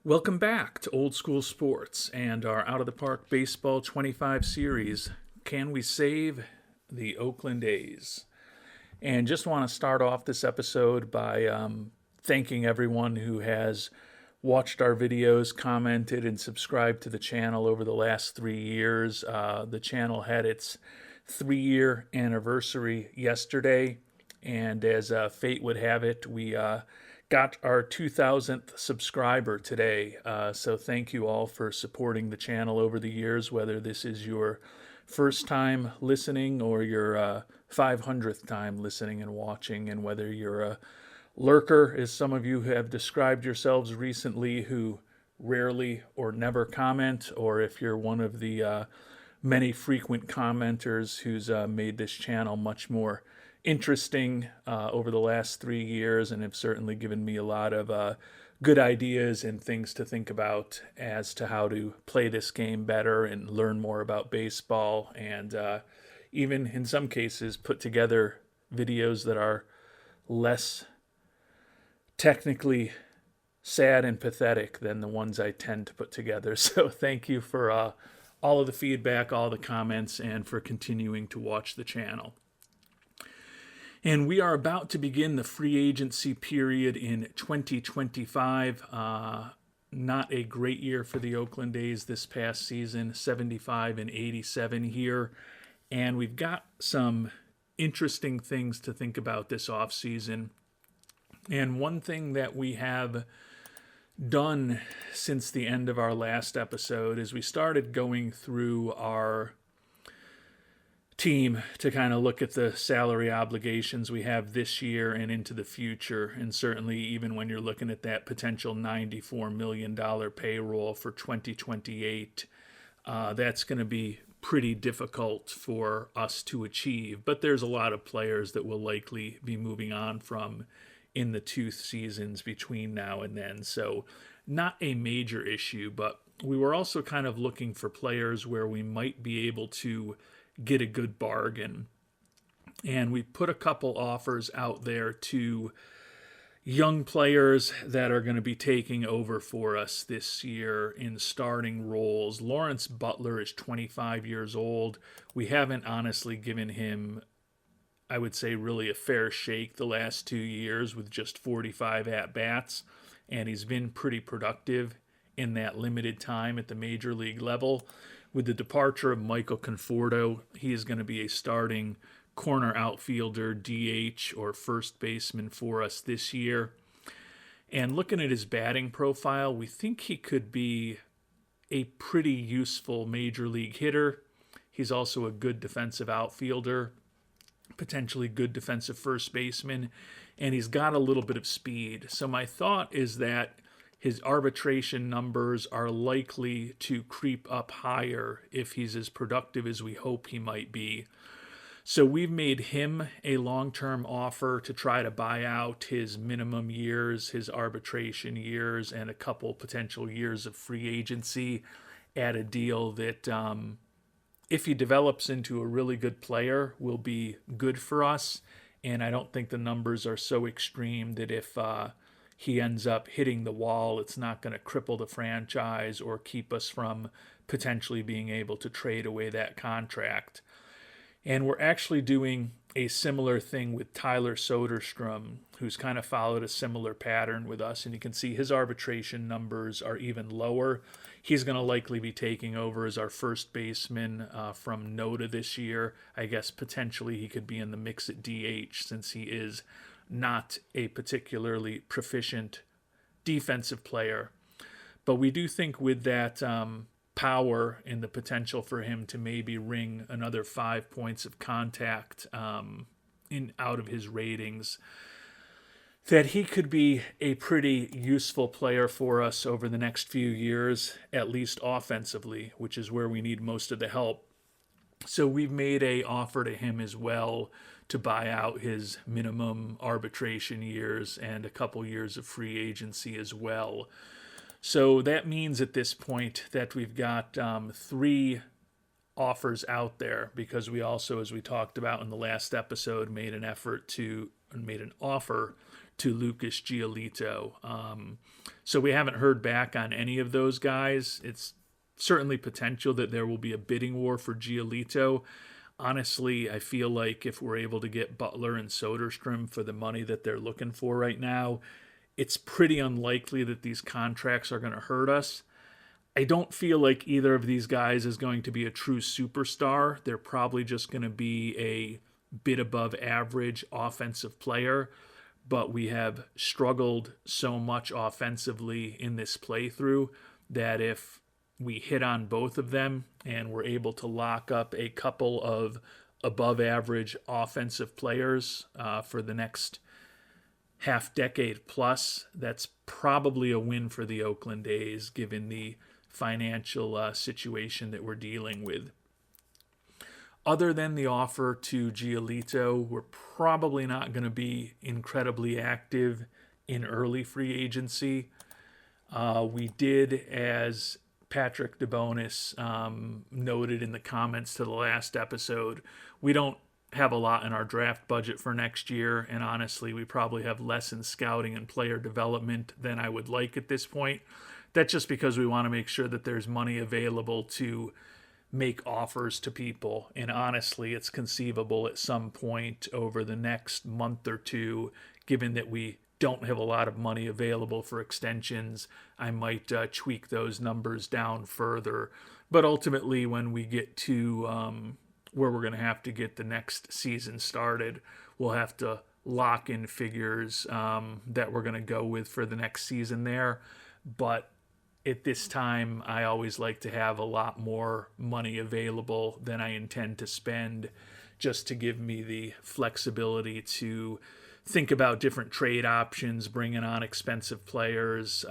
Welcome back to Old School Sports and our Out of the Park Baseball 25 series. Can we save the Oakland A's? And just want to start off this episode by thanking everyone who has watched our videos, commented, and subscribed to the channel over the last 3 years. The channel had its 3-year anniversary yesterday, and as fate would have it, we got our 2000th subscriber today. So thank you all for supporting the channel over the years, whether this is your first time listening or your 500th time listening and watching, and whether you're a lurker, as some of you have described yourselves recently, who rarely or never comment, or if you're one of the many frequent commenters who's made this channel much more interesting over the last 3 years, and have certainly given me a lot of good ideas and things to think about as to how to play this game better and learn more about baseball, and even in some cases put together videos that are less technically sad and pathetic than the ones I tend to put together. So thank you for all of the feedback, all the comments, and for continuing to watch the channel. And we are about to begin the free agency period in 2025. Not a great year for the Oakland A's this past season, 75 and 87 here. And we've got some interesting things to think about this offseason. And one thing that we have done since the end of our last episode is we started going through our team to kind of look at the salary obligations we have this year and into the future. And certainly even when you're looking at that potential $94 million payroll for 2028, that's going to be pretty difficult for us to achieve. But there's a lot of players that will likely be moving on from in the 2 seasons between now and then. So not a major issue, but we were also kind of looking for players where we might be able to get a good bargain. And we put a couple offers out there to young players that are going to be taking over for us this year in starting roles. Lawrence Butler is 25 years old. We haven't honestly given him, I would say, really a fair shake the last 2 years with just 45 at-bats, and he's been pretty productive in that limited time at the major league level. With the departure of Michael Conforto, he is going to be a starting corner outfielder, DH, or first baseman for us this year. And looking at his batting profile, we think he could be a pretty useful major league hitter. He's also a good defensive outfielder, potentially good defensive first baseman, and he's got a little bit of speed. So my thought is that his arbitration numbers are likely to creep up higher if he's as productive as we hope he might be. So we've made him a long-term offer to try to buy out his minimum years, his arbitration years, and a couple potential years of free agency at a deal that, if he develops into a really good player, will be good for us. And I don't think the numbers are so extreme that if he ends up hitting the wall, it's not going to cripple the franchise or keep us from potentially being able to trade away that contract. And we're actually doing a similar thing with Tyler Soderstrom, who's kind of followed a similar pattern with us. And you can see his arbitration numbers are even lower. He's going to likely be taking over as our first baseman from NODA this year. I guess potentially he could be in the mix at DH, since he is not a particularly proficient defensive player. But we do think with that power and the potential for him to maybe wring another 5 points of contact out of his ratings, that he could be a pretty useful player for us over the next few years, at least offensively, which is where we need most of the help. So we've made a offer to him as well to buy out his minimum arbitration years and a couple years of free agency as well. So that means at this point that we've got 3 offers out there, because we also, as we talked about in the last episode, made an offer to Lucas Giolito. So we haven't heard back on any of those guys. It's certainly potential that there will be a bidding war for Giolito. Honestly, I feel like if we're able to get Butler and Soderstrom for the money that they're looking for right now, it's pretty unlikely that these contracts are going to hurt us. I don't feel like either of these guys is going to be a true superstar. They're probably just going to be a bit above average offensive player, but we have struggled so much offensively in this playthrough that if we hit on both of them and we're able to lock up a couple of above average offensive players for the next half decade plus, that's probably a win for the Oakland A's given the financial situation that we're dealing with. Other than the offer to Giolito, we're probably not going to be incredibly active in early free agency. We did, as Patrick DeBonis noted in the comments to the last episode, we don't have a lot in our draft budget for next year, and honestly, we probably have less in scouting and player development than I would like at this point. That's just because we want to make sure that there's money available to make offers to people. And honestly, it's conceivable at some point over the next month or two, given that we don't have a lot of money available for extensions, I might tweak those numbers down further. But ultimately, when we get to where we're going to have to get the next season started, we'll have to lock in figures that we're going to go with for the next season there. But at this time, I always like to have a lot more money available than I intend to spend, just to give me the flexibility to think about different trade options, bringing on expensive players,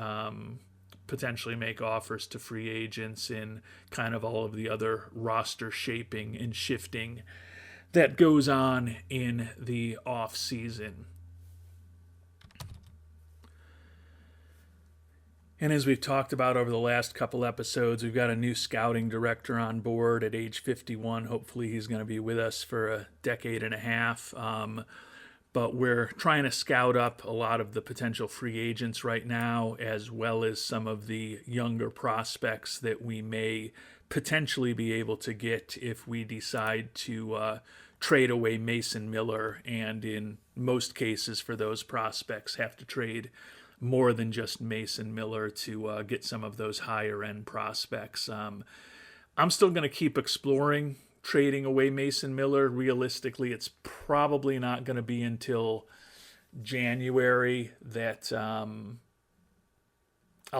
potentially make offers to free agents, and kind of all of the other roster shaping and shifting that goes on in the off season. And as we've talked about over the last couple episodes, we've got a new scouting director on board at age 51. Hopefully he's going to be with us for a decade and a half. But we're trying to scout up a lot of the potential free agents right now, as well as some of the younger prospects that we may potentially be able to get if we decide to trade away Mason Miller, and in most cases for those prospects have to trade more than just Mason Miller to get some of those higher end prospects. I'm still going to keep exploring trading away Mason Miller. Realistically, it's probably not going to be until January that I'll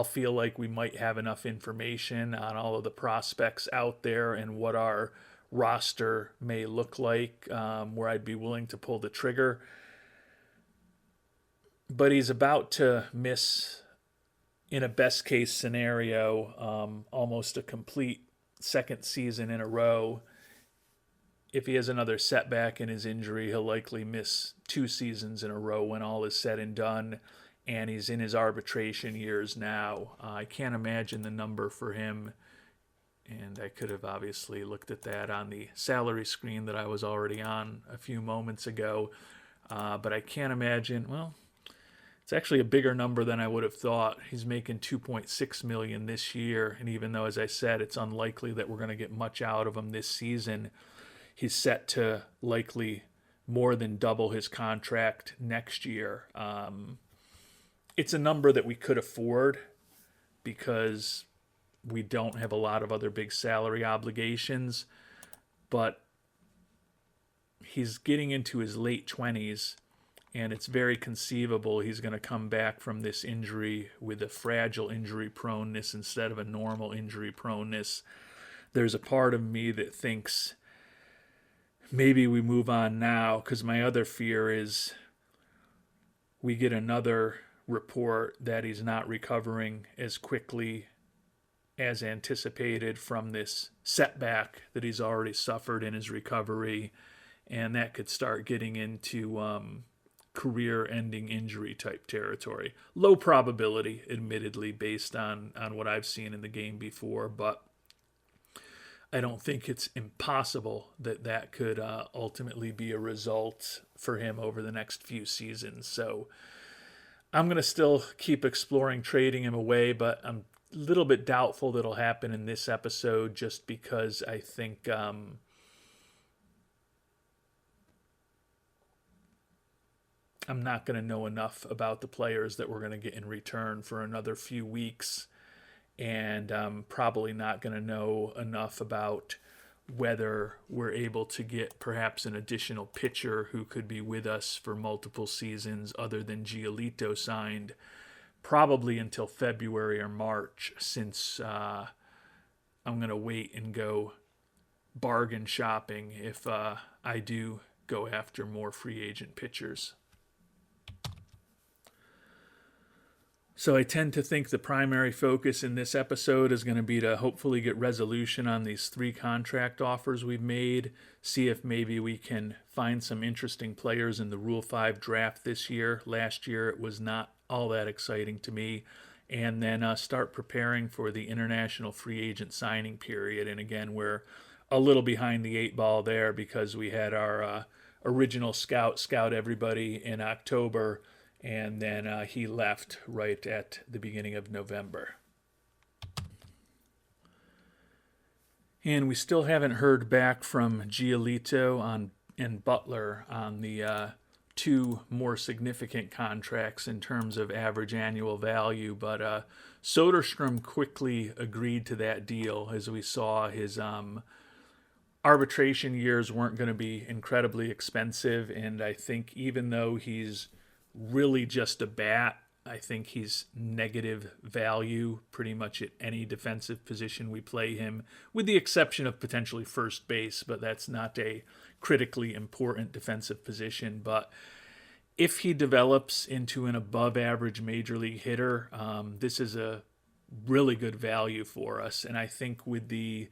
feel like we might have enough information on all of the prospects out there and what our roster may look like, where I'd be willing to pull the trigger. But he's about to miss, in a best case scenario, almost a complete second season in a row. If he has another setback in his injury, he'll likely miss 2 seasons in a row when all is said and done, and he's in his arbitration years now. I can't imagine the number for him, and I could have obviously looked at that on the salary screen that I was already on a few moments ago, but I can't imagine, well, it's actually a bigger number than I would have thought. He's making $2.6 million this year, and even though, as I said, it's unlikely that we're going to get much out of him this season, he's set to likely more than double his contract next year. It's a number that we could afford because we don't have a lot of other big salary obligations, but he's getting into his late 20s, and it's very conceivable he's going to come back from this injury with a fragile injury proneness instead of a normal injury proneness. There's a part of me that thinks maybe we move on now, because my other fear is we get another report that he's not recovering as quickly as anticipated from this setback that he's already suffered in his recovery, and that could start getting into career-ending injury type territory. Low probability, admittedly, based on what I've seen in the game before, but I don't think it's impossible that could ultimately be a result for him over the next few seasons. So I'm going to still keep exploring trading him away, but I'm a little bit doubtful that'll happen in this episode just because I think I'm not going to know enough about the players that we're going to get in return for another few weeks. And I'm probably not going to know enough about whether we're able to get perhaps an additional pitcher who could be with us for multiple seasons other than Giolito signed, probably until February or March, since I'm going to wait and go bargain shopping if I do go after more free agent pitchers. So I tend to think the primary focus in this episode is going to be to hopefully get resolution on these 3 contract offers we've made, see if maybe we can find some interesting players in the Rule 5 draft this year. Last year it was not all that exciting to me. And then start preparing for the international free agent signing period. And again, we're a little behind the 8 ball there because we had our original scout everybody in October, and then he left right at the beginning of November. And we still haven't heard back from Giolito and Butler on the 2 more significant contracts in terms of average annual value, but Soderstrom quickly agreed to that deal. As we saw, his arbitration years weren't going to be incredibly expensive, and I think even though he's really just a bat, I think he's negative value pretty much at any defensive position we play him, with the exception of potentially first base, but that's not a critically important defensive position. But if he develops into an above average major league hitter, this is a really good value for us. And I think with the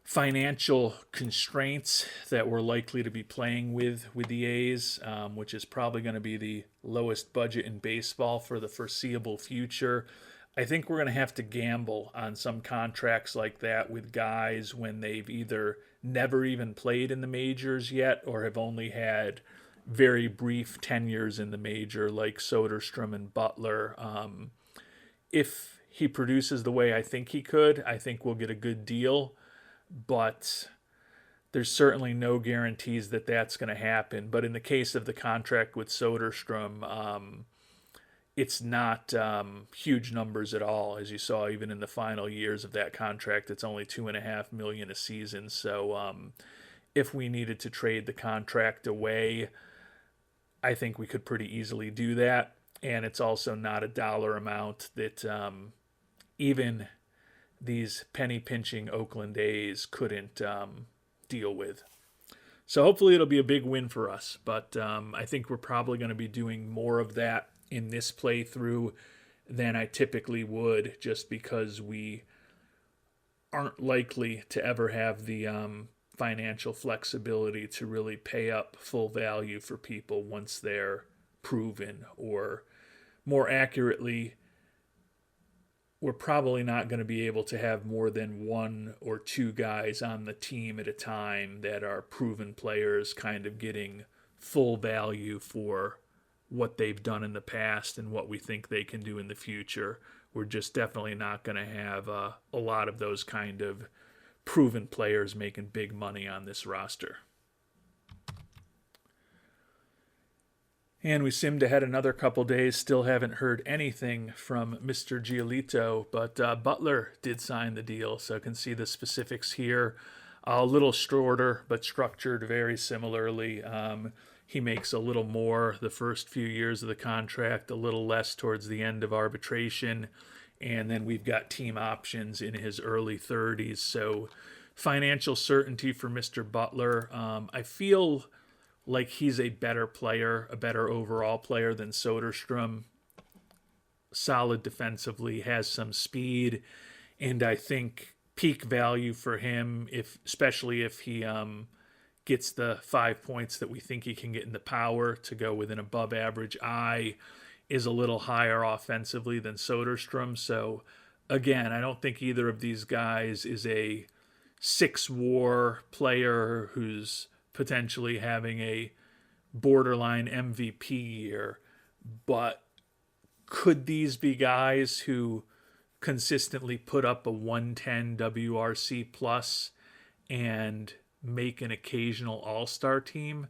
financial constraints that we're likely to be playing with the A's, which is probably going to be the lowest budget in baseball for the foreseeable future, I think we're going to have to gamble on some contracts like that with guys when they've either never even played in the majors yet or have only had very brief tenures in the major, like Soderstrom and Butler. If he produces the way I think he could, I think we'll get a good deal. But there's certainly no guarantees that that's going to happen. But in the case of the contract with Soderstrom, it's not huge numbers at all. As you saw, even in the final years of that contract, it's only $2.5 million a season. So if we needed to trade the contract away, I think we could pretty easily do that. And it's also not a dollar amount that even these penny-pinching Oakland A's couldn't deal with. So hopefully it'll be a big win for us. But I think we're probably going to be doing more of that in this playthrough than I typically would, just because we aren't likely to ever have the financial flexibility to really pay up full value for people once they're proven, or more accurately, we're probably not going to be able to have more than 1 or 2 guys on the team at a time that are proven players kind of getting full value for what they've done in the past and what we think they can do in the future. We're just definitely not going to have a lot of those kind of proven players making big money on this roster. And we simmed ahead another couple days, still haven't heard anything from Mr. Giolito, but Butler did sign the deal, so I can see the specifics here. A little shorter, but structured very similarly. He makes a little more the first few years of the contract, a little less towards the end of arbitration, and then we've got team options in his early 30s. So financial certainty for Mr. Butler. I feel like he's a better player, a better overall player than Soderstrom. Solid defensively, has some speed, and I think peak value for him, especially if he gets the 5 points that we think he can get in the power to go with an above average eye, is a little higher offensively than Soderstrom. So again, I don't think either of these guys is a 6-WAR player who's potentially having a borderline MVP year, but could these be guys who consistently put up a 110 WRC plus and make an occasional all-star team?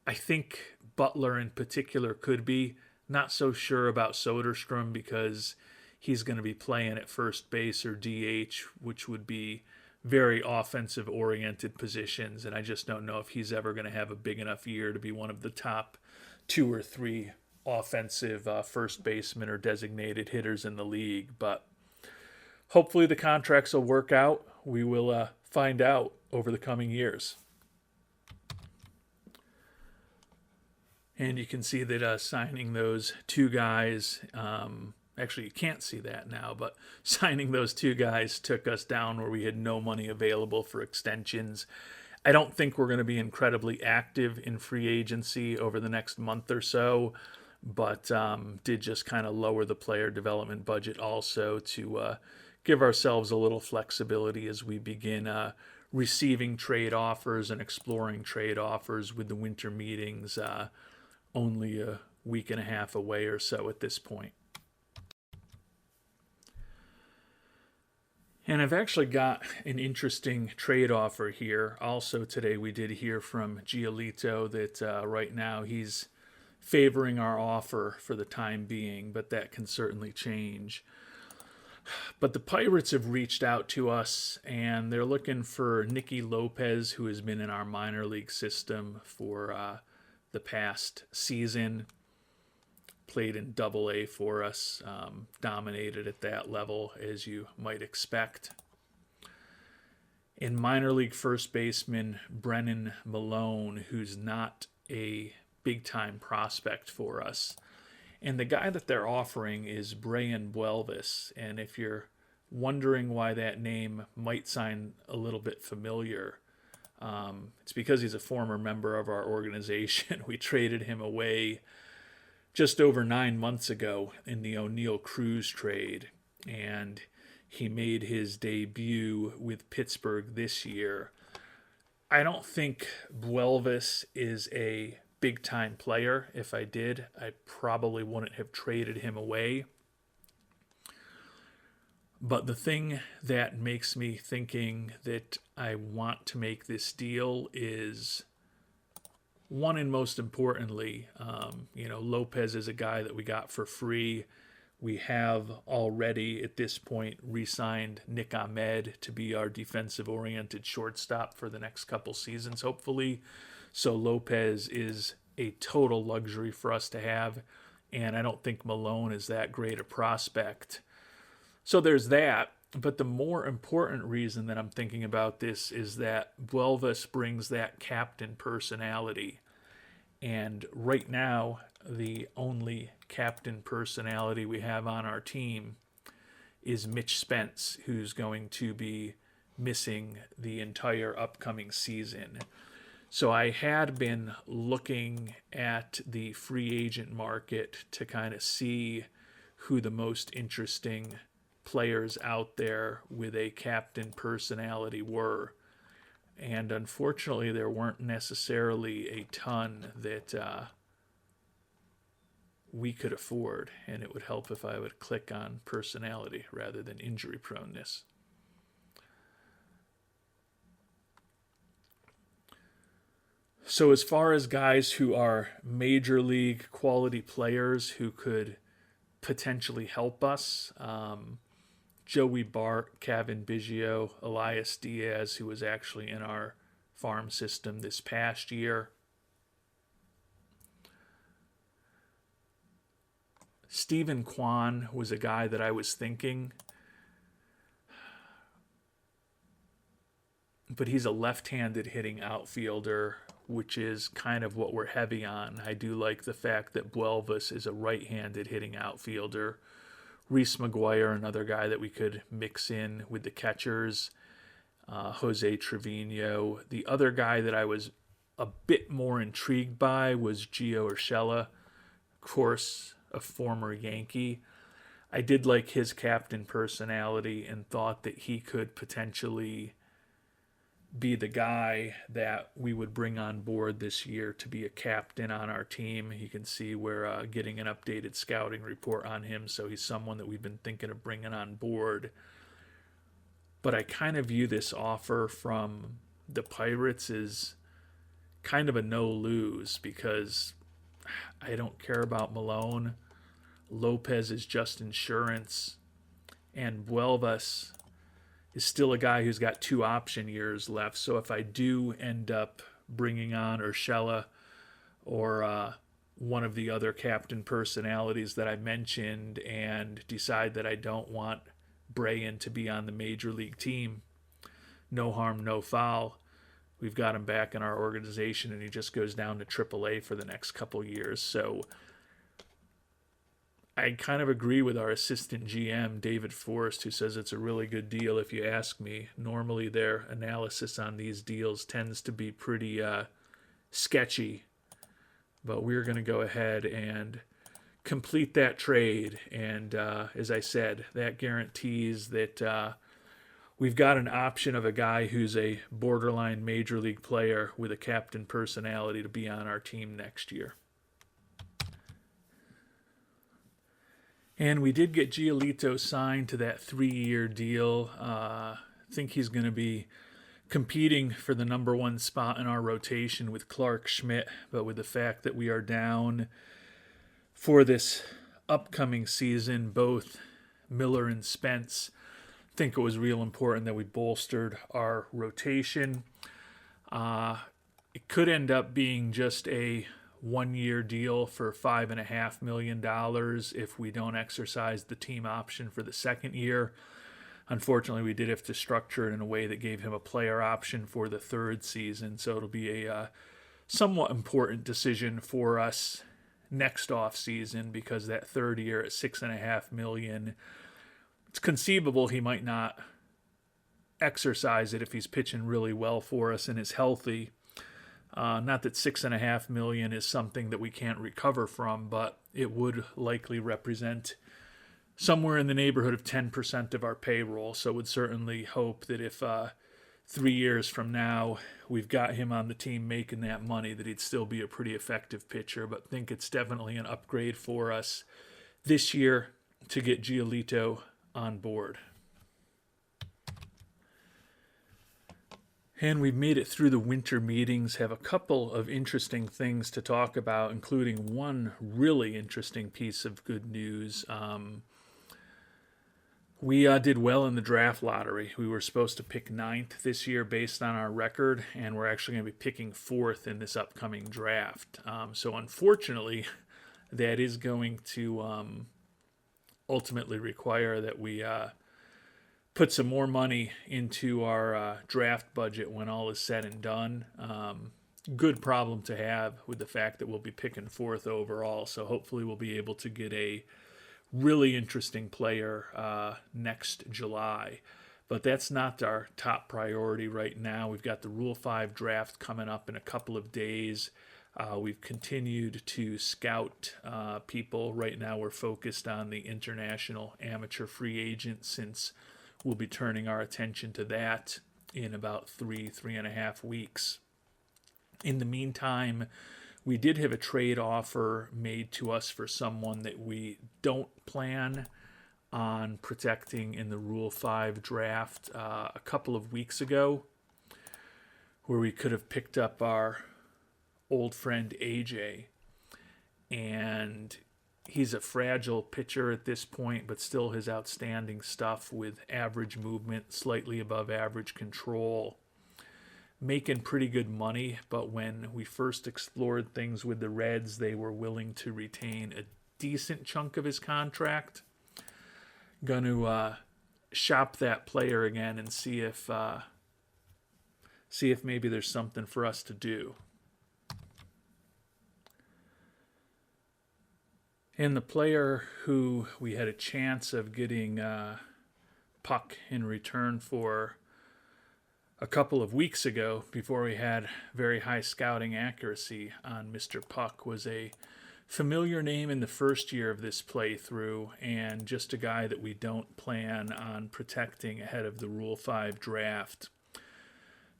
I think Butler in particular could be. Not so sure about Soderstrom because he's going to be playing at first base or DH, which would be very offensive oriented positions, and I just don't know if he's ever going to have a big enough year to be one of the top 2 or 3 offensive first basemen or designated hitters in the league. But hopefully the contracts will work out. We will find out over the coming years. And you can see that signing those 2 guys, actually you can't see that now, but signing those 2 guys took us down where we had no money available for extensions. I don't think we're going to be incredibly active in free agency over the next month or so, but did just kind of lower the player development budget also to give ourselves a little flexibility as we begin receiving trade offers and exploring trade offers with the winter meetings only a week and a half away or so at this point. And I've actually got an interesting trade offer here. Also today we did hear from Giolito that right now he's favoring our offer for the time being, but that can certainly change. But the Pirates have reached out to us, and they're looking for Nicky Lopez, who has been in our minor league system for the past season. Played in Double-A for us, dominated at that level, as you might expect. And minor league first baseman Brennan Malone, who's not a big-time prospect for us. And the guy that they're offering is Brian Buelvis. And if you're wondering why that name might sound a little bit familiar, it's because he's a former member of our organization. We traded him away just over 9 months ago in the O'Neill Cruz trade, and he made his debut with Pittsburgh this year. I don't think Buelvis is a big-time player. If I did, I probably wouldn't have traded him away. But the thing that makes me thinking that I want to make this deal is, one, and most importantly, Lopez is a guy that we got for free. We have already, at this point, re-signed Nick Ahmed to be our defensive-oriented shortstop for the next couple seasons, hopefully. So Lopez is a total luxury for us to have, and I don't think Malone is that great a prospect. So there's that. But the more important reason that I'm thinking about this is that Buelvis brings that captain personality. And right now, the only captain personality we have on our team is Mitch Spence, who's going to be missing the entire upcoming season. So I had been looking at the free agent market to kind of see who the most interesting players out there with a captain personality were. And unfortunately, there weren't necessarily a ton that we could afford. And it would help if I would click on personality rather than injury proneness. So as far as guys who are major league quality players who could potentially help us, Joey Bart, Kevin Biggio, Elias Diaz, who was actually in our farm system this past year. Stephen Kwan was a guy that I was thinking, but he's a left-handed hitting outfielder, which is kind of what we're heavy on. I do like the fact that Buelvis is a right-handed hitting outfielder. Reese McGuire, another guy that we could mix in with the catchers. Jose Trevino. The other guy that I was a bit more intrigued by was Gio Urshela, of course, a former Yankee. I did like his captain personality and thought that he could potentially be the guy that we would bring on board this year to be a captain on our team. You can see we're getting an updated scouting report on him, so he's someone that we've been thinking of bringing on board. But I kind of view this offer from the Pirates as kind of a no-lose because I don't care about Malone. Lopez is just insurance. And Buelvas is still a guy who's got 2 option years left. So if I do end up bringing on Urshela or one of the other captain personalities that I mentioned and decide that I don't want Brayan to be on the major league team, no harm, no foul. We've got him back in our organization, and he just goes down to AAA for the next couple years. So I kind of agree with our assistant GM, David Forrest, who says it's a really good deal if you ask me. Normally their analysis on these deals tends to be pretty sketchy, but we're going to go ahead and complete that trade. And as I said, that guarantees that we've got an option of a guy who's a borderline major league player with a captain personality to be on our team next year. And we did get Giolito signed to that 3-year deal. I think he's going to be competing for the number 1 spot in our rotation with Clark Schmidt. But with the fact that we are down for this upcoming season, both Miller and Spence, I think it was real important that we bolstered our rotation. It could end up being just a 1-year deal for $5.5 million if we don't exercise the team option for the 2nd year. Unfortunately, we did have to structure it in a way that gave him a player option for the 3rd season, so it'll be a somewhat important decision for us next offseason because that 3rd year at $6.5 million, it's conceivable he might not exercise it if he's pitching really well for us and is healthy. Not that $6.5 million is something that we can't recover from, but it would likely represent somewhere in the neighborhood of 10% of our payroll. So would certainly hope that if 3 years from now we've got him on the team making that money, that he'd still be a pretty effective pitcher. But think it's definitely an upgrade for us this year to get Giolito on board. And we've made it through the winter meetings, have a couple of interesting things to talk about, including one really interesting piece of good news. We did well in the draft lottery. We were supposed to pick 9th this year based on our record, and we're actually going to be picking 4th in this upcoming draft. So unfortunately, that is going to ultimately require that we put some more money into our draft budget when all is said and done. Good problem to have with the fact that we'll be picking 4th overall, so hopefully we'll be able to get a really interesting player next July. But that's not our top priority right now. We've got the Rule 5 draft coming up in a couple of days. We've continued to scout people. Right now we're focused on the international amateur free agent since we'll be turning our attention to that in about 3.5 weeks. In the meantime, we did have a trade offer made to us for someone that we don't plan on protecting in the Rule 5 draft a couple of weeks ago, where we could have picked up our old friend AJ. And he's a fragile pitcher at this point, but still has outstanding stuff with average movement, slightly above average control, making pretty good money. But when we first explored things with the Reds, they were willing to retain a decent chunk of his contract. Going to shop that player again and see if maybe there's something for us to do. And the player who we had a chance of getting Puk in return for a couple of weeks ago, before we had very high scouting accuracy on Mr. Puk, was a familiar name in the first year of this playthrough, and just a guy that we don't plan on protecting ahead of the Rule 5 draft.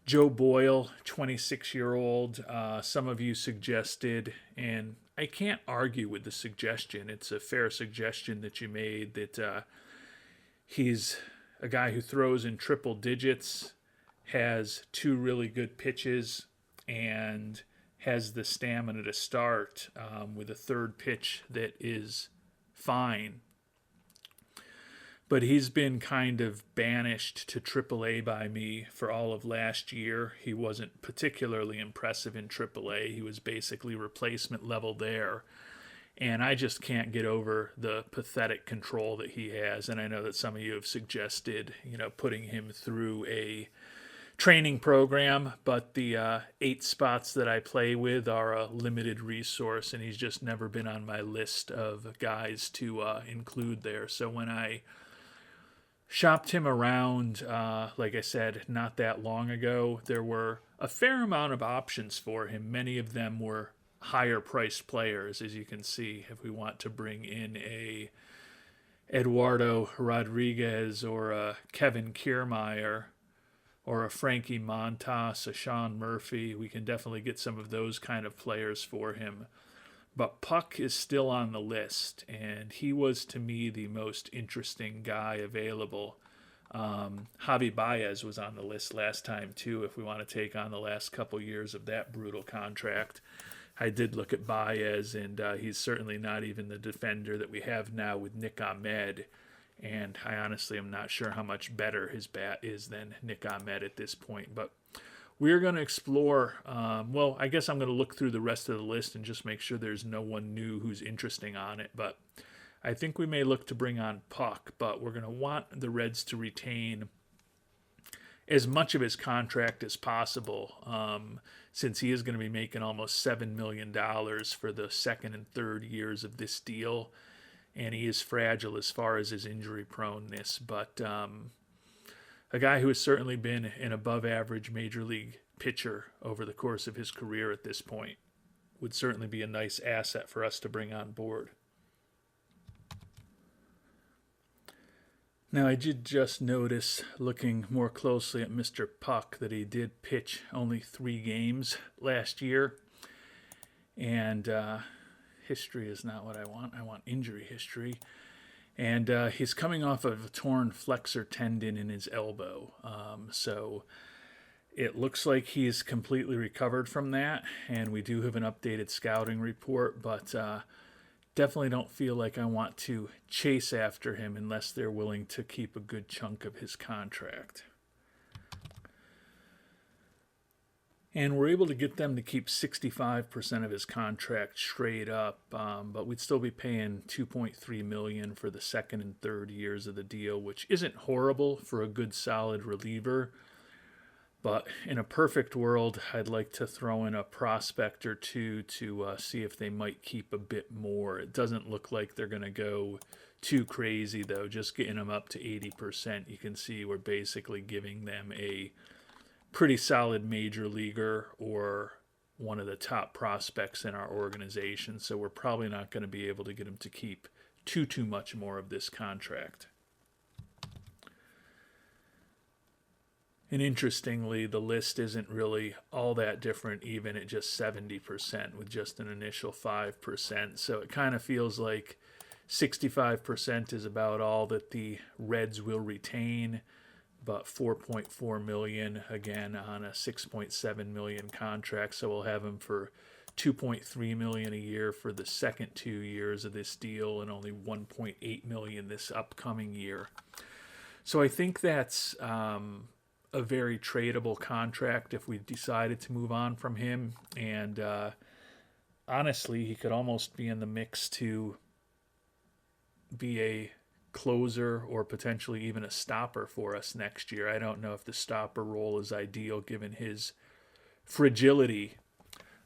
Joe Boyle, 26-year-old. Some of you suggested, and I can't argue with the suggestion. It's a fair suggestion that you made that he's a guy who throws in triple digits, has two really good pitches, and has the stamina to start with a third pitch that is fine. But he's been kind of banished to AAA by me for all of last year. He wasn't particularly impressive in AAA. He was basically replacement level there. And I just can't get over the pathetic control that he has. And I know that some of you have suggested, putting him through a training program, but the 8 spots that I play with are a limited resource, and he's just never been on my list of guys to include there. So when I shopped him around, like I said, not that long ago, there were a fair amount of options for him. Many of them were higher priced players, as you can see. If we want to bring in a Eduardo Rodriguez or a Kevin Kiermaier or a Frankie Montas, a Sean Murphy, we can definitely get some of those kind of players for him. But Puk is still on the list, and he was, to me, the most interesting guy available. Javi Baez was on the list last time, too, if we want to take on the last couple years of that brutal contract. I did look at Baez, and he's certainly not even the defender that we have now with Nick Ahmed. And I honestly am not sure how much better his bat is than Nick Ahmed at this point. But we're going to explore, I guess I'm going to look through the rest of the list and just make sure there's no one new who's interesting on it. But I think we may look to bring on Puk, but we're going to want the Reds to retain as much of his contract as possible, since he is going to be making almost $7 million for the second and third years of this deal. And he is fragile as far as his injury proneness, but a guy who has certainly been an above-average major league pitcher over the course of his career at this point would certainly be a nice asset for us to bring on board. Now, I did just notice, looking more closely at Mr. Puk, that he did pitch only 3 games last year, and history is not what I want. I want injury history. And he's coming off of a torn flexor tendon in his elbow. So it looks like he's completely recovered from that. And we do have an updated scouting report, but definitely don't feel like I want to chase after him unless they're willing to keep a good chunk of his contract. And we're able to get them to keep 65% of his contract straight up, but we'd still be paying $2.3 million for the second and third years of the deal, which isn't horrible for a good, solid reliever. But in a perfect world, I'd like to throw in a prospect or two to see if they might keep a bit more. It doesn't look like they're going to go too crazy, though. Just getting them up to 80%, you can see we're basically giving them a pretty solid major leaguer or one of the top prospects in our organization. So we're probably not going to be able to get him to keep too much more of this contract. And interestingly, the list isn't really all that different, even at just 70%, with just an initial 5%. So it kind of feels like 65% is about all that the Reds will retain, but $4.4 million again on a $6.7 million contract. So we'll have him for $2.3 million a year for the second 2 years of this deal, and only $1.8 million this upcoming year. So I think that's a very tradable contract if we decided to move on from him. And honestly, he could almost be in the mix to be a closer or potentially even a stopper for us next year. I don't know if the stopper role is ideal given his fragility,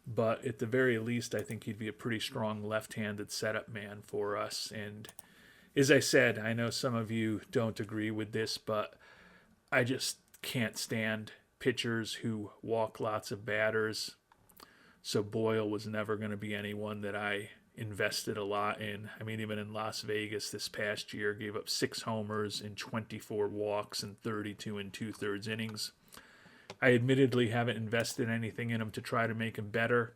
but at the very least, I think he'd be a pretty strong left-handed setup man for us. And as I said, I know some of you don't agree with this, but I just can't stand pitchers who walk lots of batters. So Boyle was never going to be anyone that I invested a lot in. I mean, even in Las Vegas this past year, gave up 6 homers and 24 walks and 32 2/3 innings. I admittedly haven't invested anything in him to try to make him better,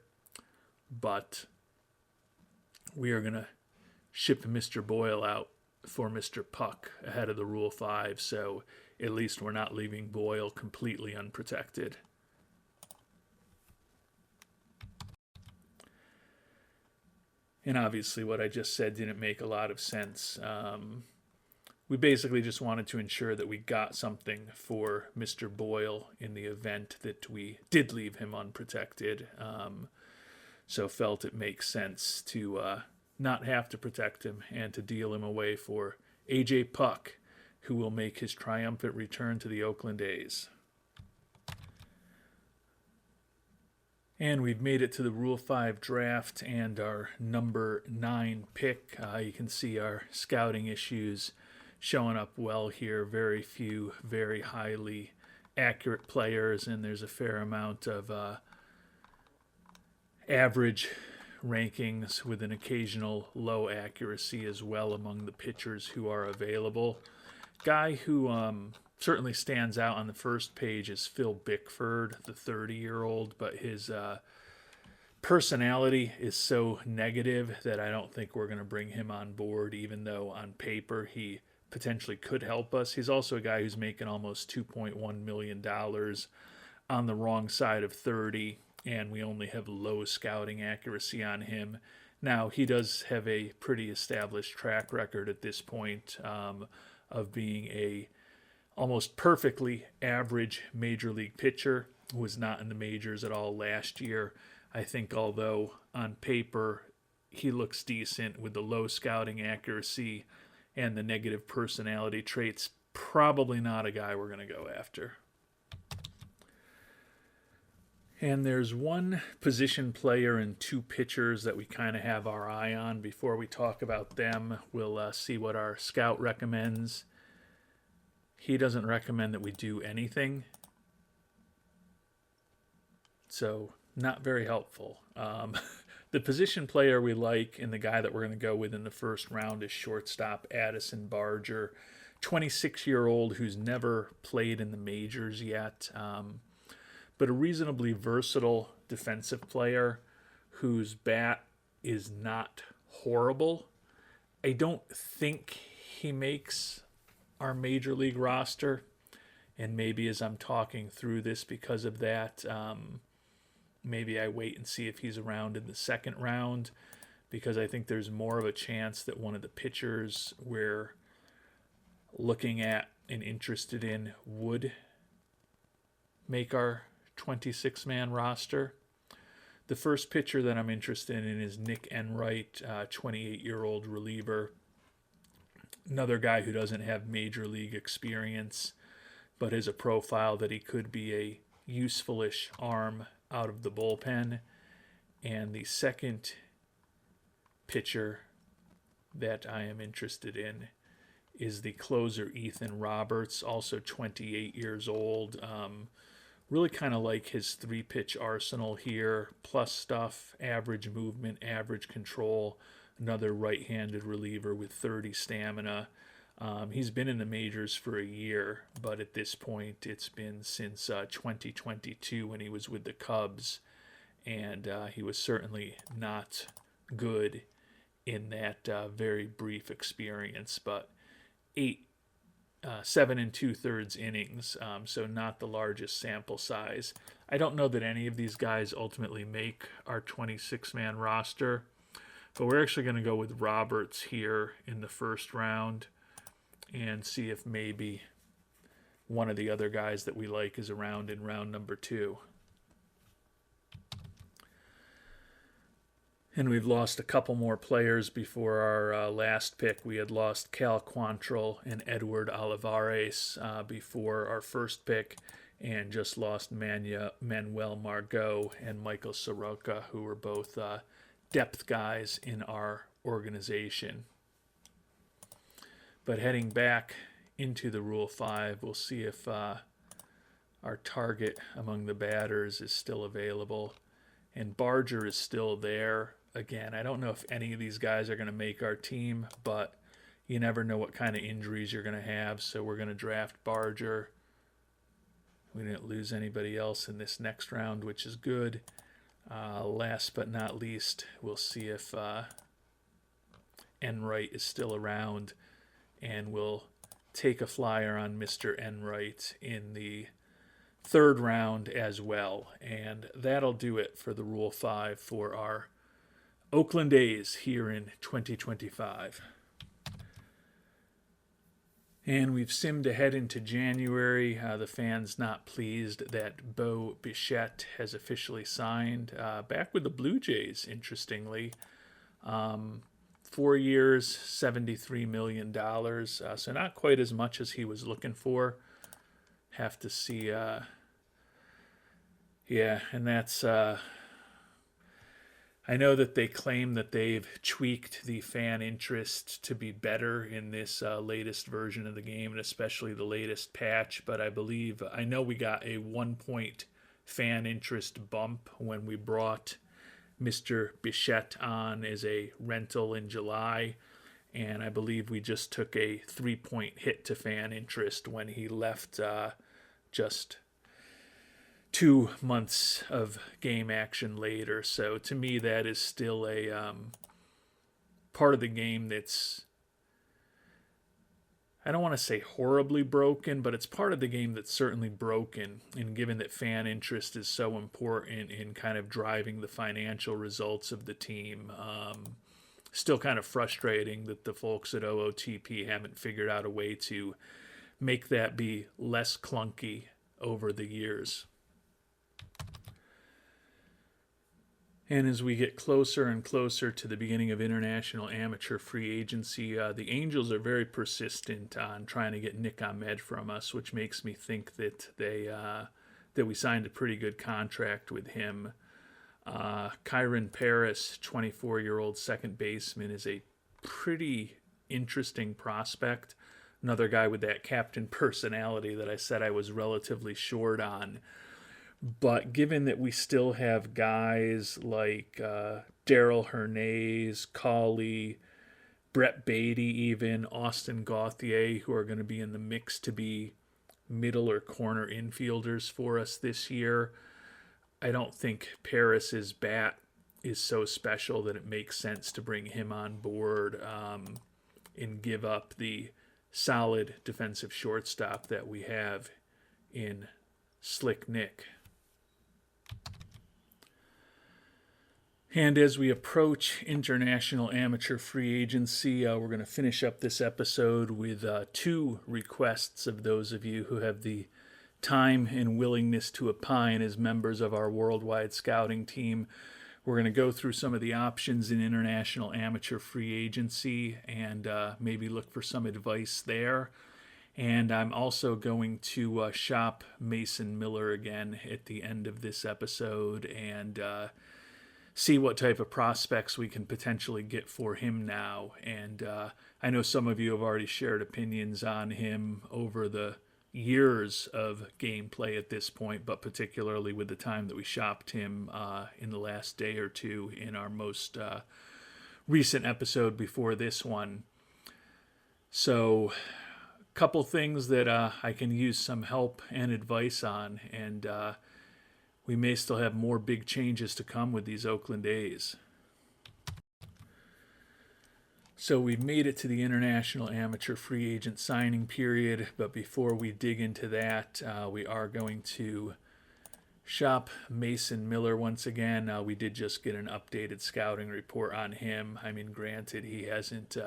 but we are going to ship Mr. Boyle out for Mr. Puk ahead of the Rule 5, so at least we're not leaving Boyle completely unprotected. And obviously what I just said didn't make a lot of sense. We basically just wanted to ensure that we got something for Mr. Boyle in the event that we did leave him unprotected. So felt it makes sense to not have to protect him and to deal him away for AJ Puk, who will make his triumphant return to the Oakland A's. And we've made it to the Rule 5 draft and our number 9 pick. You can see our scouting issues showing up well here. Very few, very highly accurate players, and there's a fair amount of average rankings with an occasional low accuracy as well among the pitchers who are available. Guy who certainly stands out on the first page is Phil Bickford, the 30-year-old, but his personality is so negative that I don't think we're going to bring him on board, even though on paper he potentially could help us. He's also a guy who's making almost $2.1 million on the wrong side of 30, and we only have low scouting accuracy on him. Now, he does have a pretty established track record at this point of being a almost perfectly average major league pitcher who was not in the majors at all last year. I think although on paper he looks decent with the low scouting accuracy and the negative personality traits, probably not a guy we're going to go after. And there's one position player and 2 pitchers that we kind of have our eye on. Before we talk about them, we'll see what our scout recommends. He doesn't recommend that we do anything, so not very helpful. The position player we like and the guy that we're going to go with in the first round is shortstop Addison Barger, 26-year-old who's never played in the majors yet, but a reasonably versatile defensive player whose bat is not horrible. I don't think he makes our major league roster, and maybe as I'm talking through this because of that, maybe I wait and see if he's around in the second round, because I think there's more of a chance that one of the pitchers we're looking at and interested in would make our 26-man roster. The first pitcher that I'm interested in is Nick Enright, 28-year-old reliever. Another guy who doesn't have major league experience, but has a profile that he could be a useful-ish arm out of the bullpen. And the second pitcher that I am interested in is the closer Ethan Roberts, also 28 years old. Really kind of like his 3-pitch arsenal here, plus stuff, average movement, average control. Another right-handed reliever with 30 stamina. He's been in the majors for a year, but at this point it's been since 2022 when he was with the Cubs, and he was certainly not good in that very brief experience, but 7 2/3 innings, so not the largest sample size. I don't know that any of these guys ultimately make our 26-man roster, but we're actually going to go with Roberts here in the first round and see if maybe one of the other guys that we like is around in round number 2. And we've lost a couple more players before our last pick. We had lost Cal Quantrill and Edward Olivares before our first pick, and just lost Manuel Margot and Michael Soroka, who were both depth guys in our organization. But heading back into the Rule 5, we'll see if our target among the batters is still available. And Barger is still there. Again, I don't know if any of these guys are going to make our team, but you never know what kind of injuries you're going to have, so we're going to draft Barger. We didn't lose anybody else in this next round, which is good. Last but not least, we'll see if Enright is still around, and we'll take a flyer on Mr. Enright in the third round as well. And that'll do it for the Rule 5 for our Oakland A's here in 2025. And we've simmed ahead into January. The fans not pleased that Bo Bichette has officially signed. Back with the Blue Jays, interestingly. 4 years, $73 million. So not quite as much as he was looking for. Have to see. Yeah, and that's... I know that they claim that they've tweaked the fan interest to be better in this latest version of the game, and especially the latest patch, but I know we got a 1-point fan interest bump when we brought Mr. Bichette on as a rental in July, and I believe we just took a 3-point hit to fan interest when he left just 2 months of game action later. So to me, that is still a part of the game that's, I don't want to say horribly broken, but it's part of the game that's certainly broken. And given that fan interest is so important in kind of driving the financial results of the team, still kind of frustrating that the folks at OOTP haven't figured out a way to make that be less clunky over the years. And as we get closer and closer to the beginning of international amateur free agency, the Angels are very persistent on trying to get Nick Ahmed from us, which makes me think that that we signed a pretty good contract with him. Kyron Paris, 24-year-old second baseman, is a pretty interesting prospect. Another guy with that captain personality that I said I was relatively short on. But given that we still have guys like Daryl Hernandez, Cawley, Brett Beatty, even Austin Gauthier, who are going to be in the mix to be middle or corner infielders for us this year, I don't think Paris's bat is so special that it makes sense to bring him on board and give up the solid defensive shortstop that we have in Slick Nick. And as we approach international amateur free agency, we're going to finish up this episode with 2 requests of those of you who have the time and willingness to opine as members of our worldwide scouting team. We're going to go through some of the options in international amateur free agency and maybe look for some advice there. And I'm also going to shop Mason Miller again at the end of this episode and see what type of prospects we can potentially get for him now. And I know some of you have already shared opinions on him over the years of gameplay at this point, but particularly with the time that we shopped him in the last day or two in our most recent episode before this one. So a couple things that I can use some help and advice on, and we may still have more big changes to come with these Oakland A's. So we've made it to the international amateur free agent signing period, but before we dig into that, we are going to shop Mason Miller once again. We did just get an updated scouting report on him. I mean, granted, he hasn't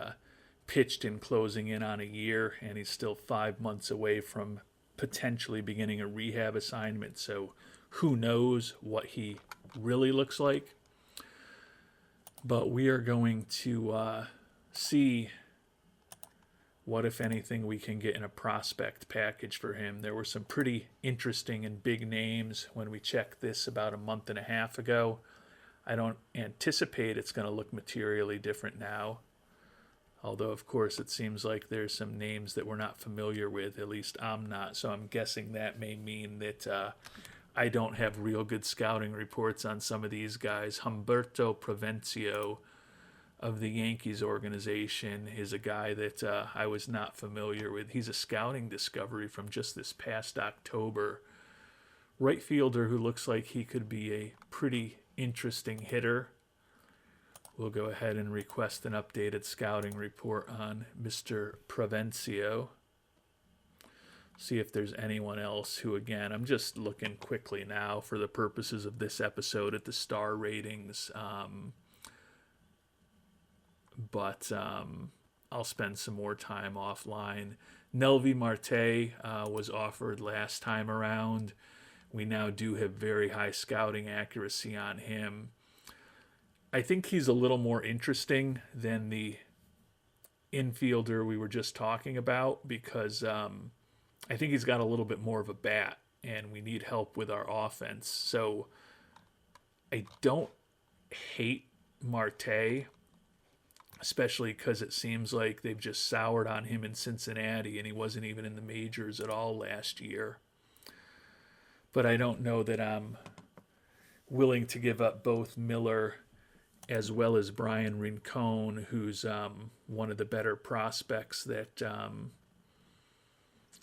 pitched in closing in on a year, and he's still 5 months away from potentially beginning a rehab assignment, so who knows what he really looks like. But we are going to see what, if anything, we can get in a prospect package for him. There were some pretty interesting and big names when we checked this about a month and a half ago. I don't anticipate it's going to look materially different now. Although, of course, it seems like there's some names that we're not familiar with. At least I'm not. So I'm guessing that may mean that I don't have real good scouting reports on some of these guys. Humberto Provencio of the Yankees organization is a guy that I was not familiar with. He's a scouting discovery from just this past October. right fielder who looks like he could be a pretty interesting hitter. We'll go ahead and request an updated scouting report on Mr. Provencio. See if there's anyone else who, again, I'm just looking quickly now for the purposes of this episode at the star ratings. But I'll spend some more time offline. Nelvi Marte was offered last time around. We now do have very high scouting accuracy on him. I think he's a little more interesting than the infielder we were just talking about because I think he's got a little bit more of a bat, and we need help with our offense. So I don't hate Marte, especially because it seems like they've just soured on him in Cincinnati, and he wasn't even in the majors at all last year. But I don't know that I'm willing to give up both Miller as well as Brian Rincon, who's one of the better prospects that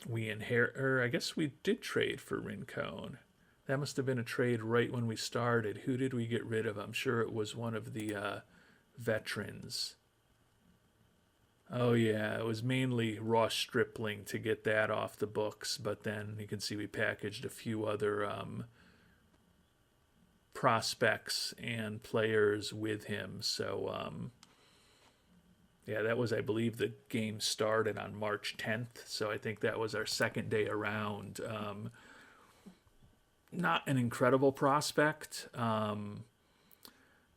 we inherit. Or I guess we did trade for Rincon. That must have been a trade right when we started. Who did we get rid of? I'm sure it was one of the veterans. Oh, yeah, it was mainly Ross Stripling to get that off the books, but then you can see we packaged a few other prospects and players with him. So, yeah, that was, I believe, the game started on March 10th, so I think that was our second day around. Not an incredible prospect,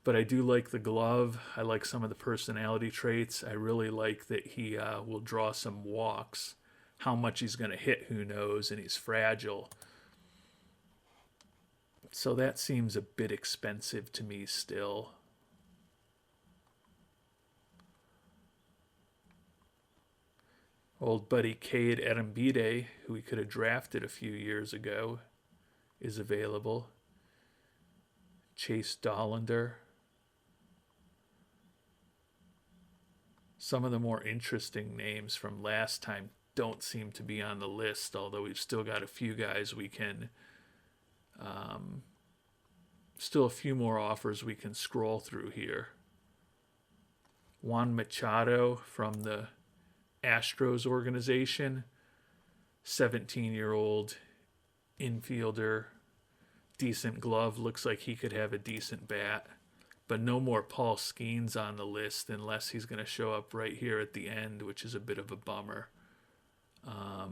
but I do like the glove. I like some of the personality traits. I really like that he will draw some walks. How much he's going to hit, who knows, and he's fragile. So that seems a bit expensive to me still. Old buddy Cade Arambide, who we could have drafted a few years ago, is available. Chase Dollander. Some of the more interesting names from last time don't seem to be on the list, although we've still got a few guys we can, still a few more offers we can scroll through here. Juan Machado from the Astros organization, 17-year-old infielder, decent glove, looks like he could have a decent bat. But no more Paul Skeens on the list unless he's going to show up right here at the end, which is a bit of a bummer. I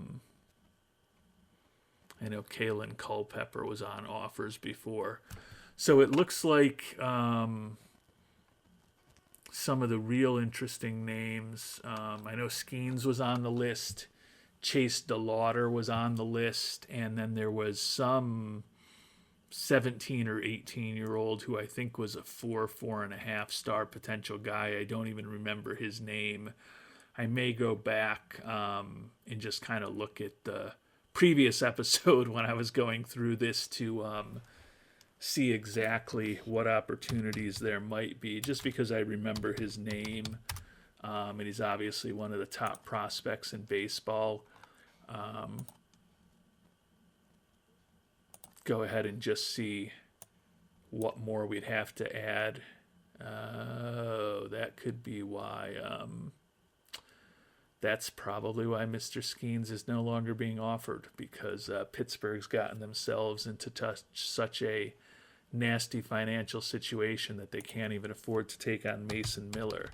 know Kalen Culpepper was on offers before. So it looks like some of the real interesting names. I know Skeens was on the list. Chase DeLauder was on the list. And then there was some 17 or 18-year-old who I think was a 4.5 star potential guy. I don't even remember his name. I may go back and just kind of look at the previous episode when I was going through this to see exactly what opportunities there might be, just because I remember his name. And he's obviously one of the top prospects in baseball. Go ahead and just see what more we'd have to add. That could be why. That's probably why Mr. Skeens is no longer being offered, because Pittsburgh's gotten themselves into such a nasty financial situation that they can't even afford to take on Mason Miller.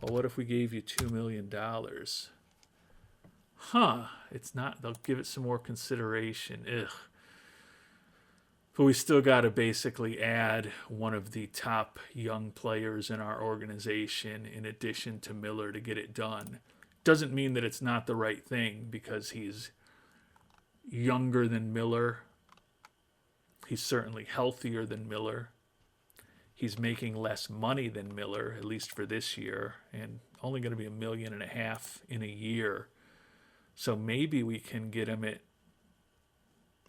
Well, what if we gave you $2 million? It's not. They'll give it some more consideration. Ugh. But we still got to basically add one of the top young players in our organization in addition to Miller to get it done. Doesn't mean that it's not the right thing, because he's younger than Miller. He's certainly healthier than Miller. He's making less money than Miller, at least for this year, and only going to be $1.5 million in a year. So maybe we can get him at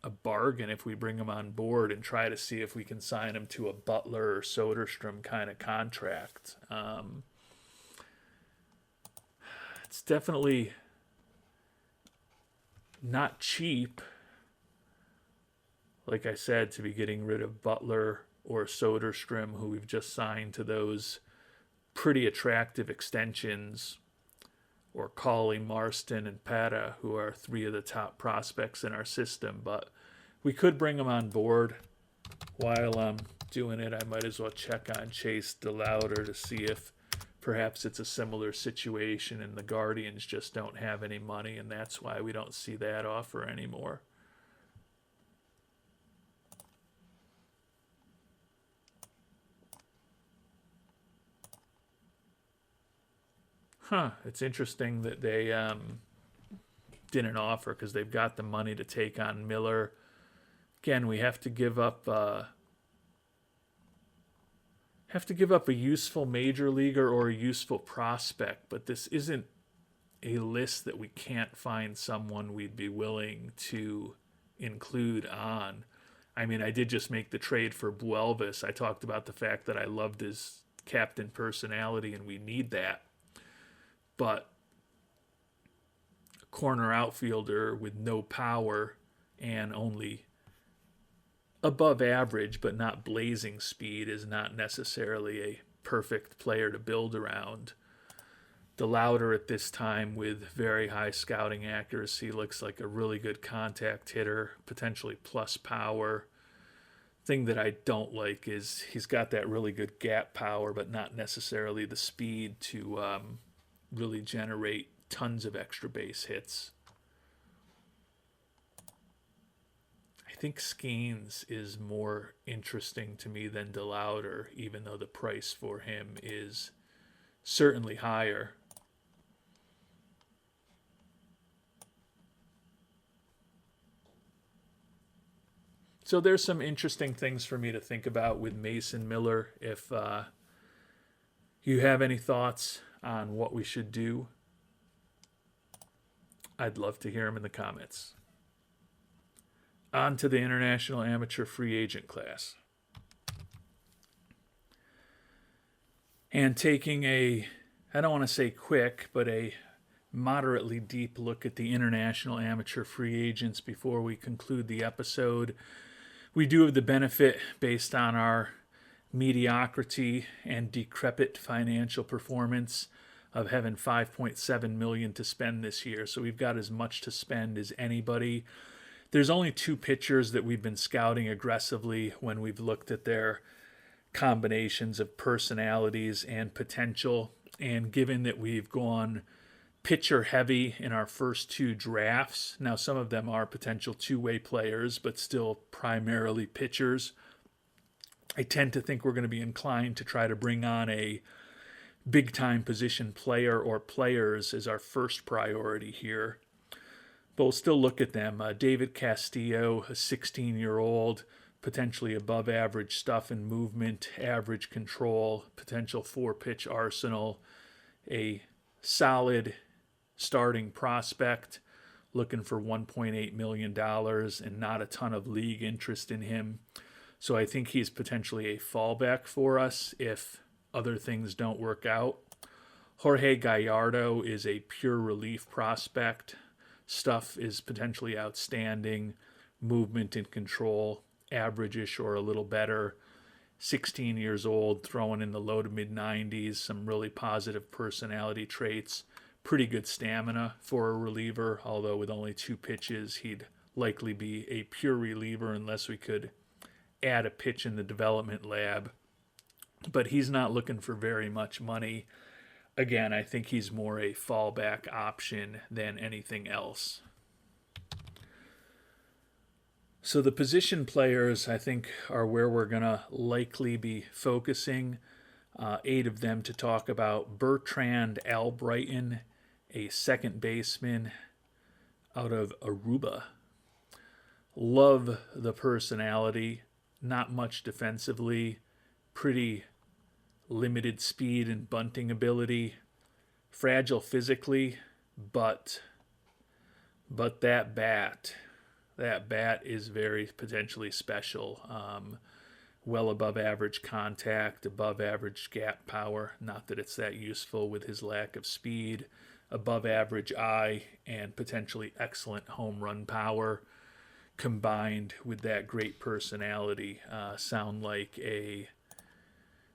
a bargain if we bring him on board and try to see if we can sign him to a Butler or Soderstrom kind of contract. It's definitely not cheap, like I said, to be getting rid of Butler or Soderstrom, who we've just signed to those pretty attractive extensions, or Cauley, Marston, and Pata, who are three of the top prospects in our system. But we could bring them on board. While I'm doing it, I might as well check on Chase DeLauder to see if perhaps it's a similar situation and the Guardians just don't have any money, and that's why we don't see that offer anymore. It's interesting that they didn't offer because they've got the money to take on Miller. Again, we have to give up a useful major leaguer or a useful prospect, but this isn't a list that we can't find someone we'd be willing to include on. I mean, I did just make the trade for Buelvis. I talked about the fact that I loved his captain personality, and we need that. But a corner outfielder with no power and only above average but not blazing speed is not necessarily a perfect player to build around. DeLauder at this time with very high scouting accuracy looks like a really good contact hitter, potentially plus power. Thing that I don't like is he's got that really good gap power but not necessarily the speed to really generate tons of extra base hits. I think Skeens is more interesting to me than DeLauder, even though the price for him is certainly higher. So there's some interesting things for me to think about with Mason Miller. If you have any thoughts on what we should do, I'd love to hear them in the comments. On to the International Amateur Free Agent class. And taking I don't want to say quick, but a moderately deep look at the International Amateur Free Agents before we conclude the episode. We do have the benefit, based on our mediocrity and decrepit financial performance, of having $5.7 million to spend this year. So we've got as much to spend as anybody. There's only two pitchers that we've been scouting aggressively when we've looked at their combinations of personalities and potential. And given that we've gone pitcher heavy in our first two drafts, now some of them are potential two-way players, but still primarily pitchers, I tend to think we're going to be inclined to try to bring on a big-time position player or players as our first priority here. But we'll still look at them. David Castillo, a 16-year-old, potentially above average stuff and movement, average control, potential four-pitch arsenal, a solid starting prospect, looking for $1.8 million and not a ton of league interest in him. So I think he's potentially a fallback for us if other things don't work out. Jorge Gallardo is a pure relief prospect. Stuff is potentially outstanding. Movement and control, average-ish or a little better. 16 years old, throwing in the low to mid-90s, some really positive personality traits. Pretty good stamina for a reliever, although with only two pitches, he'd likely be a pure reliever unless we could add a pitch in the development lab. But he's not looking for very much money. Again, I think he's more a fallback option than anything else. So the position players, I think, are where we're going to likely be focusing. 8 of them to talk about. Bertrand Albrighton, a second baseman out of Aruba. Love the personality. Not much defensively. Pretty limited speed and bunting ability. Fragile physically, but that bat is very potentially special. Well above average contact, above average gap power. Not that it's that useful with his lack of speed. Above average eye and potentially excellent home run power. combined with that great personality, sound like a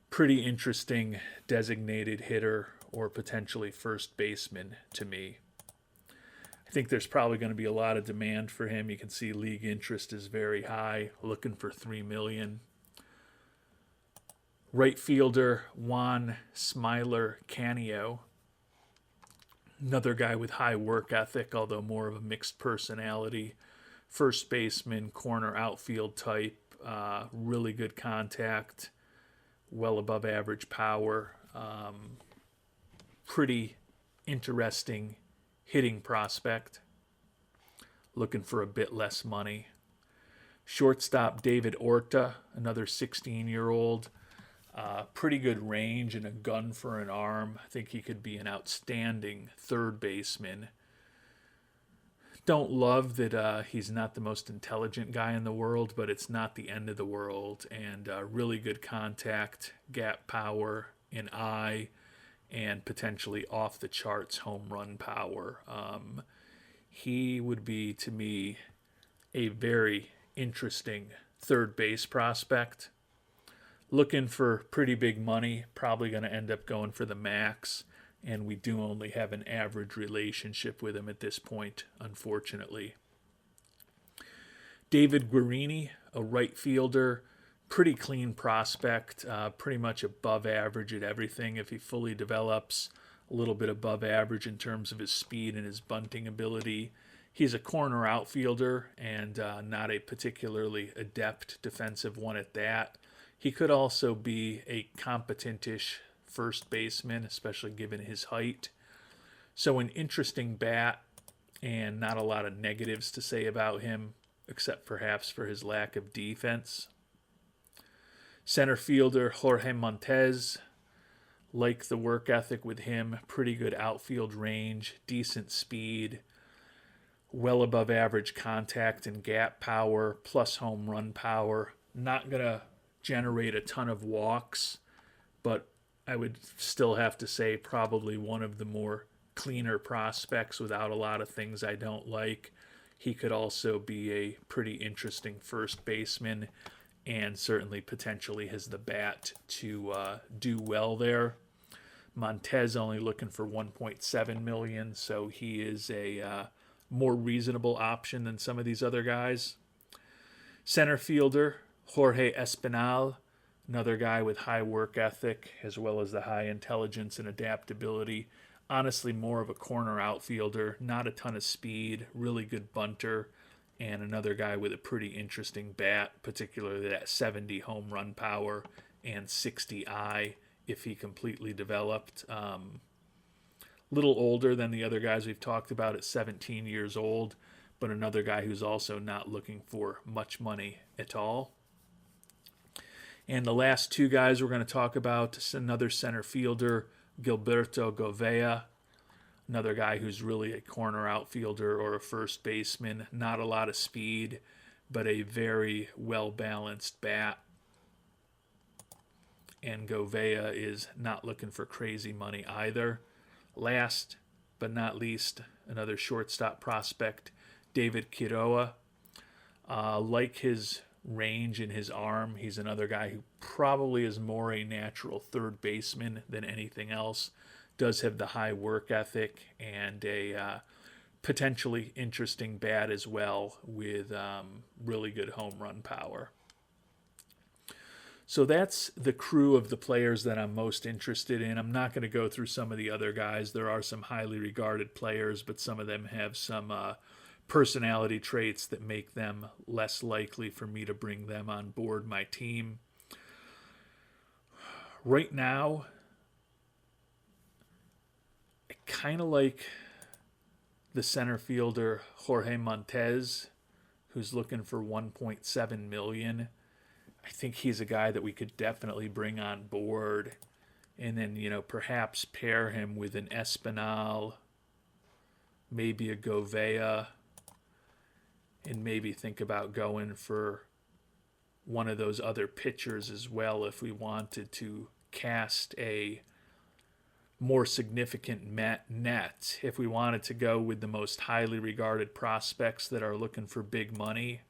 pretty interesting designated hitter or potentially first baseman to me. I think there's probably going to be a lot of demand for him. You can see league interest is very high, looking for $3 million. Right fielder Juan Smiler Canio, another guy with high work ethic, although more of a mixed personality. First baseman, corner outfield type, really good contact, well above average power. Pretty interesting hitting prospect. Looking for a bit less money. Shortstop David Orta, another 16-year-old. Pretty good range and a gun for an arm. I think he could be an outstanding third baseman. Don't love that he's not the most intelligent guy in the world, but it's not the end of the world. And really good contact, gap power, an eye, and potentially off the charts home run power. He would be, to me, a very interesting third base prospect. Looking for pretty big money, probably going to end up going for the max, and we do only have an average relationship with him at this point, unfortunately. David Guarini, a right fielder, pretty clean prospect, pretty much above average at everything if he fully develops, a little bit above average in terms of his speed and his bunting ability. He's a corner outfielder and not a particularly adept defensive one at that. He could also be a competent-ish first baseman, especially given his height. So an interesting bat and not a lot of negatives to say about him, except perhaps for his lack of defense. Center fielder Jorge Montez, like the work ethic with him, pretty good outfield range, decent speed, well above average contact and gap power, plus home run power. Not going to generate a ton of walks, but I would still have to say probably one of the more cleaner prospects without a lot of things I don't like. He could also be a pretty interesting first baseman and certainly potentially has the bat to do well there. Montez only looking for $1.7 million, so he is a more reasonable option than some of these other guys. Center fielder Jorge Espinal, another guy with high work ethic as well as the high intelligence and adaptability. Honestly, more of a corner outfielder, not a ton of speed, really good bunter, and another guy with a pretty interesting bat, particularly that 70 home run power and 60 eye if he completely developed. Little older than the other guys we've talked about at 17 years old, but another guy who's also not looking for much money at all. And the last two guys we're going to talk about is another center fielder, Gilberto Gouveia, another guy who's really a corner outfielder or a first baseman. Not a lot of speed, but a very well-balanced bat. And Gouveia is not looking for crazy money either. Last but not least, another shortstop prospect, David Quiroga. Like his range in his arm, he's another guy who probably is more a natural third baseman than anything else. Does have the high work ethic and a potentially interesting bat as well with really good home run power. So that's the crew of the players that I'm most interested in. I'm not going to go through some of the other guys. There are some highly regarded players, but some of them have some personality traits that make them less likely for me to bring them on board my team. Right now, I kind of like the center fielder Jorge Montez, who's looking for $1.7 million. I think he's a guy that we could definitely bring on board and then, perhaps pair him with an Espinal, maybe a Gouveia, and maybe think about going for one of those other pitchers as well if we wanted to cast a more significant net. If we wanted to go with the most highly regarded prospects that are looking for big money,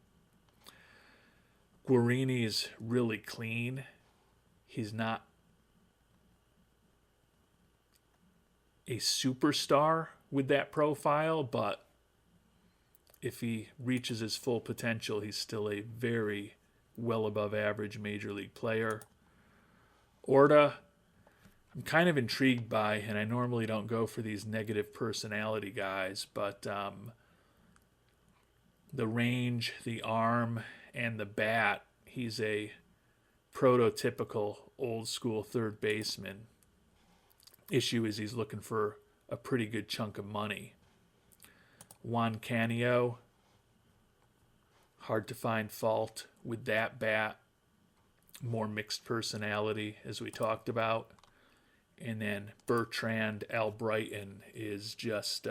Guarini's really clean. He's not a superstar with that profile, but if he reaches his full potential, he's still a very well above average major league player. Orta, I'm kind of intrigued by, and I normally don't go for these negative personality guys, but the range, the arm, and the bat, he's a prototypical old school third baseman. Issue is he's looking for a pretty good chunk of money. Juan Canio, hard to find fault with that bat. More mixed personality, as we talked about. And then Bertrand Albrighton is just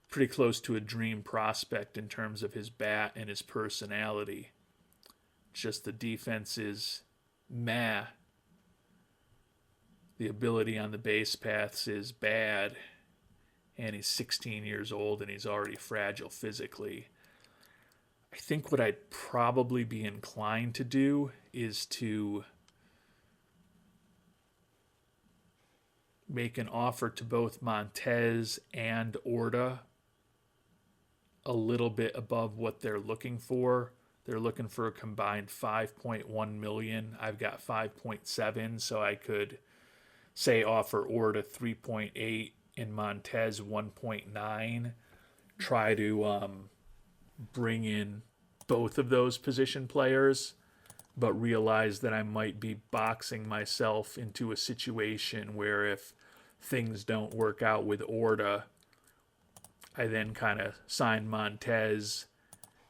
pretty close to a dream prospect in terms of his bat and his personality. Just the defense is meh. The ability on the base paths is bad. And he's 16 years old and he's already fragile physically. I think what I'd probably be inclined to do is to make an offer to both Montez and Orta a little bit above what they're looking for. They're looking for a combined $5.1 million. I've got 5.7, so I could say offer Orta 3.8 and Montez 1.9. Try to bring in both of those position players, but realize that I might be boxing myself into a situation where if things don't work out with Orta, I then kind of sign Montez,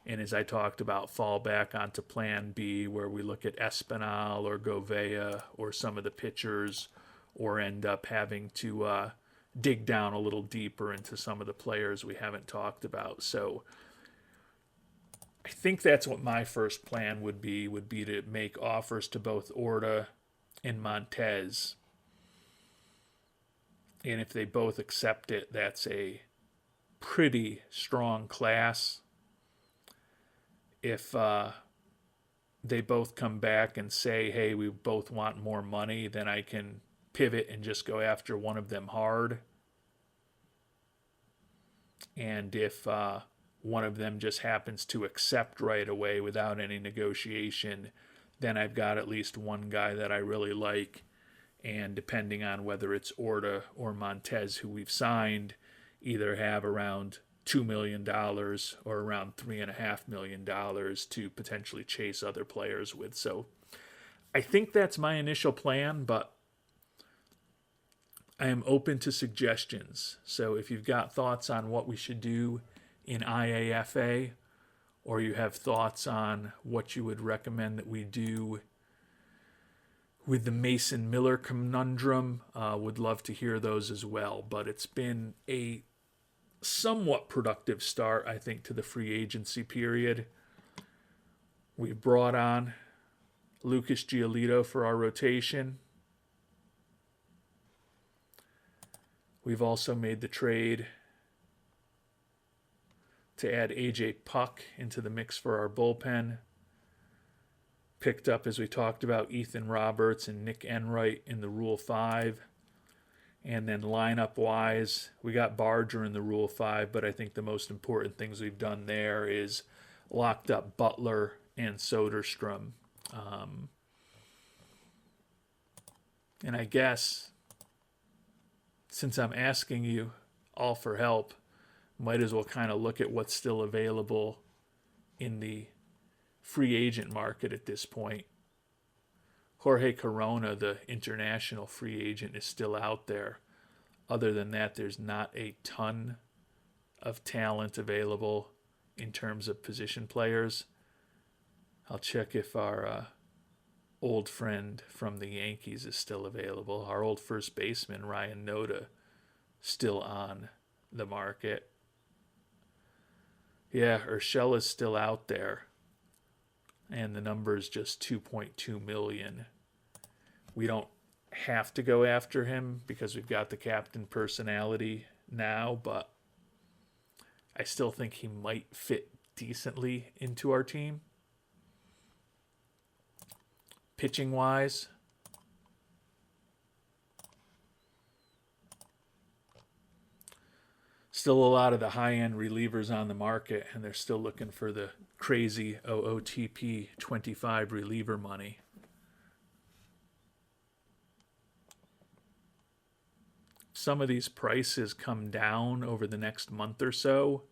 and as I talked about, fall back onto plan B, where we look at Espinal or Govea or some of the pitchers, or end up having to dig down a little deeper into some of the players we haven't talked about. So I think that's what my first plan would be to make offers to both Orta and Montez. And if they both accept it, that's a pretty strong class. If they both come back and say, hey, we both want more money, then I can pivot and just go after one of them hard. And if one of them just happens to accept right away without any negotiation, then I've got at least one guy that I really like. And depending on whether it's Orta or Montez who we've signed, either have around $2 million or around $3.5 million to potentially chase other players with. So I think that's my initial plan, but I am open to suggestions. So if you've got thoughts on what we should do in IAFA, or you have thoughts on what you would recommend that we do with the Mason Miller conundrum, would love to hear those as well. But it's been a somewhat productive start, I think, to the free agency period. We've brought on Lucas Giolito for our rotation. We've also made the trade to add AJ Puk into the mix for our bullpen. Picked up, as we talked about, Ethan Roberts and Nick Enright in the Rule 5. And then lineup-wise, we got Barger in the Rule 5, but I think the most important things we've done there is locked up Butler and Soderstrom. And I guess, since I'm asking you all for help, might as well kind of look at what's still available in the free agent market at this point. Jorge Corona, the international free agent, is still out there. Other than that, there's not a ton of talent available in terms of position players. I'll check if our old friend from the Yankees is still available. Our old first baseman, Ryan Noda, still on the market. Yeah, Urshela's still out there. And the number is just $2.2 million. We don't have to go after him because we've got the captain personality now, but I still think he might fit decently into our team. Pitching wise, still a lot of the high-end relievers on the market, and they're still looking for the crazy OOTP 25 reliever money. Some of these prices come down over the next month or so.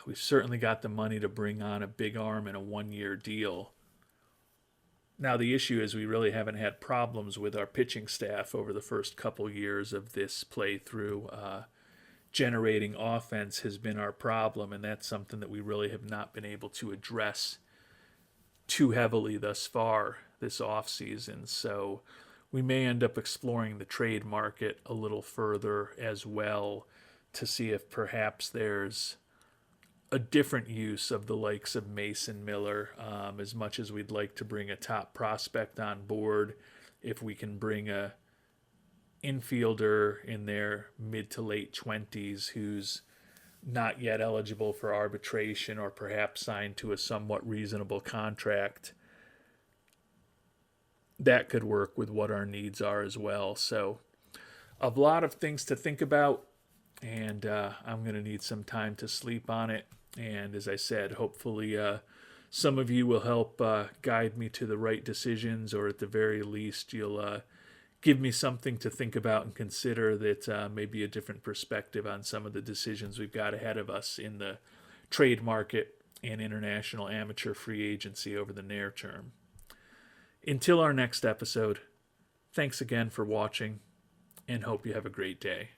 We've certainly got the money to bring on a big arm in a one-year deal. Now, the issue is we really haven't had problems with our pitching staff over the first couple years of this playthrough. Generating offense has been our problem, and that's something that we really have not been able to address too heavily thus far this offseason. So we may end up exploring the trade market a little further as well to see if perhaps there's a different use of the likes of Mason Miller. As much as we'd like to bring a top prospect on board, if we can bring a infielder in their mid to late 20s who's not yet eligible for arbitration or perhaps signed to a somewhat reasonable contract, that could work with what our needs are as well. So a lot of things to think about, and I'm going to need some time to sleep on it. And as I said, hopefully some of you will help guide me to the right decisions, or at the very least you'll give me something to think about and consider that may be a different perspective on some of the decisions we've got ahead of us in the trade market and international amateur free agency over the near term. Until our next episode, thanks again for watching, and hope you have a great day.